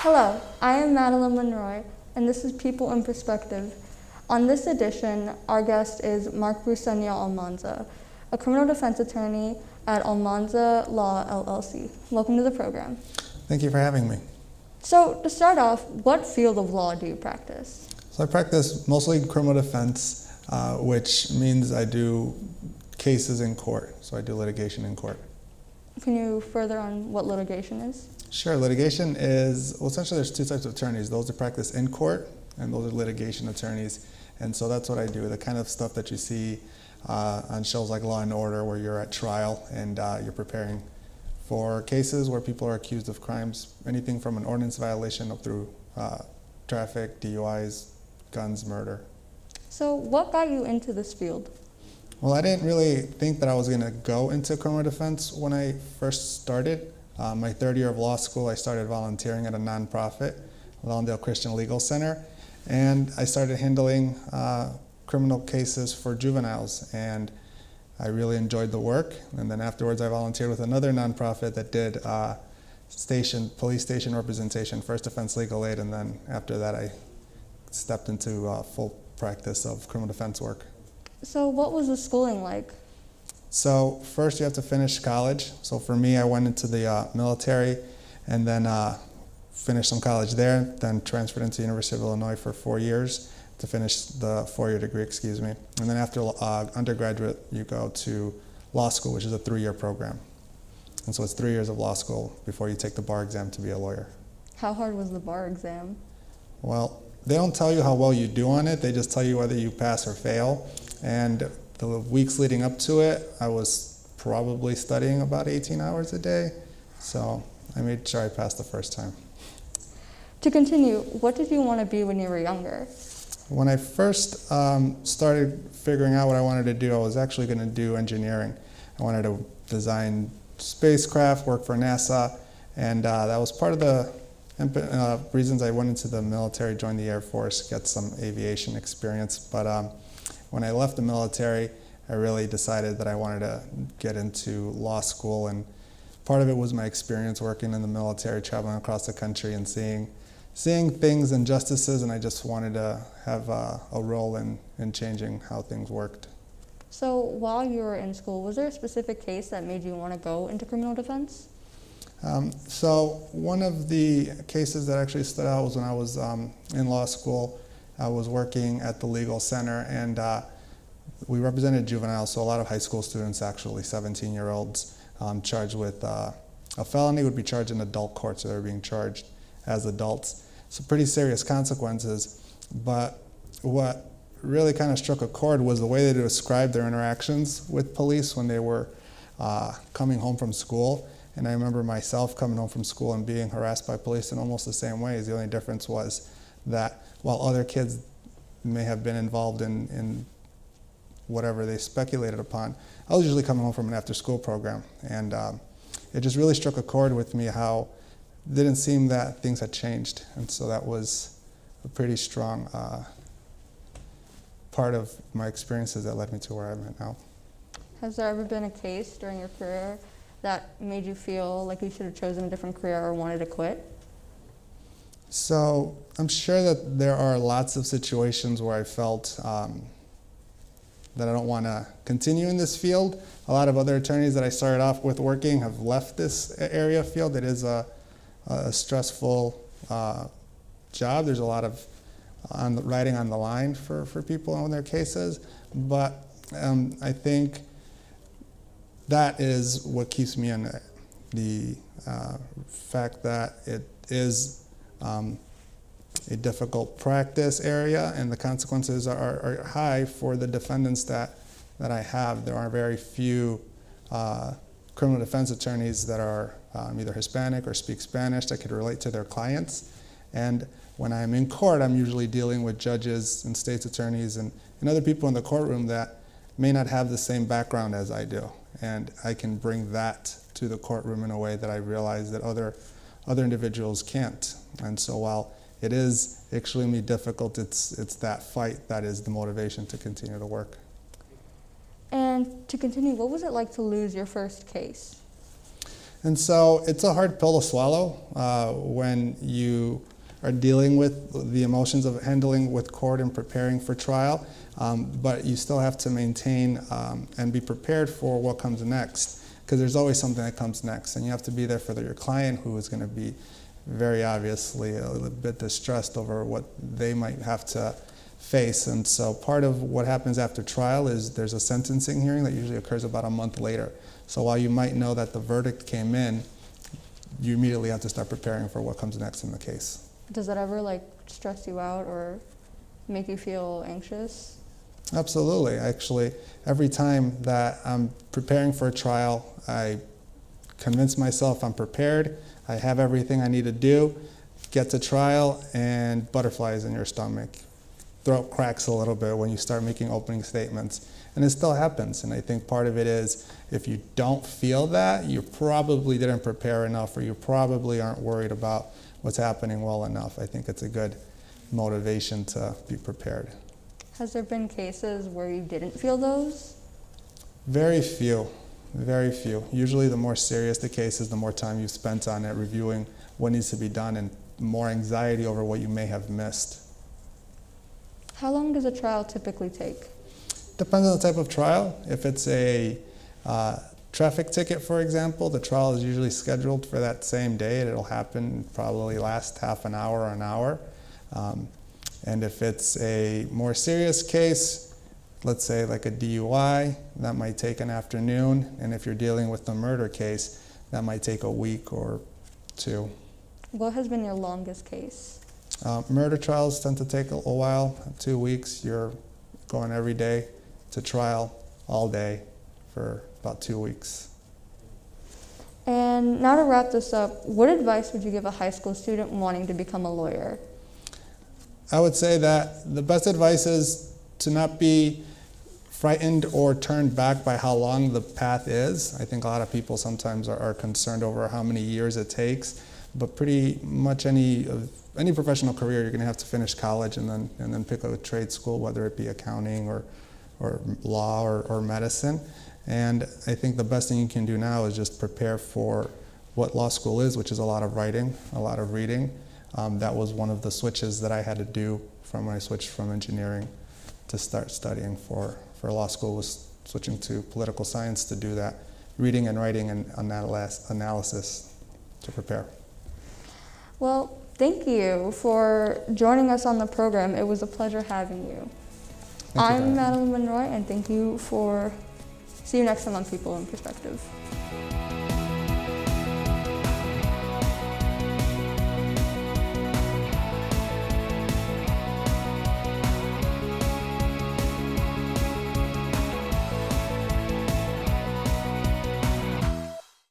Hello, I am Madelyn Monroy, and this is People in Perspective. On this edition, our guest is Mark Briseno Almanza, a criminal defense attorney at Almanza Law, LLC. Welcome to the program. Thank you for having me. So, to start off, what field of law do you practice? So I practice mostly criminal defense, which means I do cases in court. So I do litigation in court. Can you further on what litigation is? Sure, litigation is, well, essentially there's two types of attorneys, those that practice in court and those are litigation attorneys. And so that's what I do, the kind of stuff that you see on shows like Law and Order where you're at trial and you're preparing for cases where people are accused of crimes, anything from an ordinance violation up through traffic, DUIs, guns, murder. So what got you into this field? Well, I didn't really think that I was going to go into criminal defense when I first started. My third year of law school, I started volunteering at a nonprofit, Lawndale Christian Legal Center, and I started handling criminal cases for juveniles, and I really enjoyed the work. And then afterwards, I volunteered with another nonprofit that did police station representation, first offense legal aid, and then after that, I stepped into full practice of criminal defense work. So what was the schooling like? So first you have to finish college. So for me, I went into the military and then finished some college there, then transferred into the University of Illinois for 4 years to finish the four-year degree, excuse me. And then after undergraduate, you go to law school, which is a 3-year program. And so it's 3 years of law school before you take the bar exam to be a lawyer. How hard was the bar exam? Well, they don't tell you how well you do on it. They just tell you whether you pass or fail. And the weeks leading up to it, I was probably studying about 18 hours a day. So I made sure I passed the first time. To continue, what did you want to be when you were younger? When I first started figuring out what I wanted to do, I was actually going to do engineering. I wanted to design spacecraft, work for NASA, and that was part of the reasons I went into the military, joined the Air Force, get some aviation experience. But when I left the military, I really decided that I wanted to get into law school, and part of it was my experience working in the military, traveling across the country and seeing things, injustices, and I just wanted to have a role in changing how things worked. So while you were in school, was there a specific case that made you want to go into criminal defense? So one of the cases that actually stood out was when I was in law school. I was working at the legal center, and we represented juveniles, so a lot of high school students, actually 17-year-olds, charged with a felony would be charged in adult court, so they were being charged as adults. So pretty serious consequences, but what really kind of struck a chord was the way they described their interactions with police when they were coming home from school. And I remember myself coming home from school and being harassed by police in almost the same ways. The only difference was that while other kids may have been involved in whatever they speculated upon, I was usually coming home from an after-school program. And it just really struck a chord with me how it didn't seem that things had changed. And so that was a pretty strong part of my experiences that led me to where I'm at now. Has there ever been a case during your career that made you feel like you should have chosen a different career or wanted to quit? So I'm sure that there are lots of situations where I felt that I don't want to continue in this field. A lot of other attorneys that I started off with working have left this area field. It is a stressful job. There's a lot of writing on the line for people in their cases. But I think that is what keeps me in it. The fact that it is a difficult practice area, and the consequences are high for the defendants that I have. There are very few criminal defense attorneys that are either Hispanic or speak Spanish that could relate to their clients. And when I'm in court, I'm usually dealing with judges and state's attorneys and other people in the courtroom that may not have the same background as I do. And I can bring that to the courtroom in a way that I realize that other individuals can't. And so while it is extremely difficult, it's that fight that is the motivation to continue to work. And to continue, what was it like to lose your first case? And so it's a hard pill to swallow when you are dealing with the emotions of handling with court and preparing for trial, but you still have to maintain and be prepared for what comes next, because there's always something that comes next, and you have to be there for your client, who is going to be very obviously a little bit distressed over what they might have to face. And so part of what happens after trial is there's a sentencing hearing that usually occurs about a month later. So while you might know that the verdict came in, you immediately have to start preparing for what comes next in the case. Does that ever like stress you out or make you feel anxious? Absolutely. Actually, every time that I'm preparing for a trial, I convince myself I'm prepared, I have everything I need to do, get to trial, and butterflies in your stomach. Throat cracks a little bit when you start making opening statements. And it still happens. And I think part of it is, if you don't feel that, you probably didn't prepare enough, or you probably aren't worried about what's happening well enough. I think it's a good motivation to be prepared. Has there been cases where you didn't feel those? Very few, very few. Usually the more serious the case is, the more time you've spent on it, reviewing what needs to be done, and more anxiety over what you may have missed. How long does a trial typically take? Depends on the type of trial. If it's a traffic ticket, for example, the trial is usually scheduled for that same day. It'll happen, probably last half an hour or an hour. And if it's a more serious case, let's say like a DUI, that might take an afternoon. And if you're dealing with a murder case, that might take a week or two. What has been your longest case? Murder trials tend to take a while, 2 weeks. You're going every day to trial all day for about 2 weeks. And now to wrap this up, what advice would you give a high school student wanting to become a lawyer? I would say that the best advice is to not be frightened or turned back by how long the path is. I think a lot of people sometimes are concerned over how many years it takes, but pretty much any professional career, you're going to have to finish college and then pick a trade school, whether it be accounting or law or medicine. And I think the best thing you can do now is just prepare for what law school is, which is a lot of writing, a lot of reading. That was one of the switches that I had to do from when I switched from engineering to start studying for law school, was switching to political science to do that, reading and writing and analysis to prepare. Well, thank you for joining us on the program. It was a pleasure having you. I'm Madelyn Monroy, and thank you for. See you next time on People in Perspective.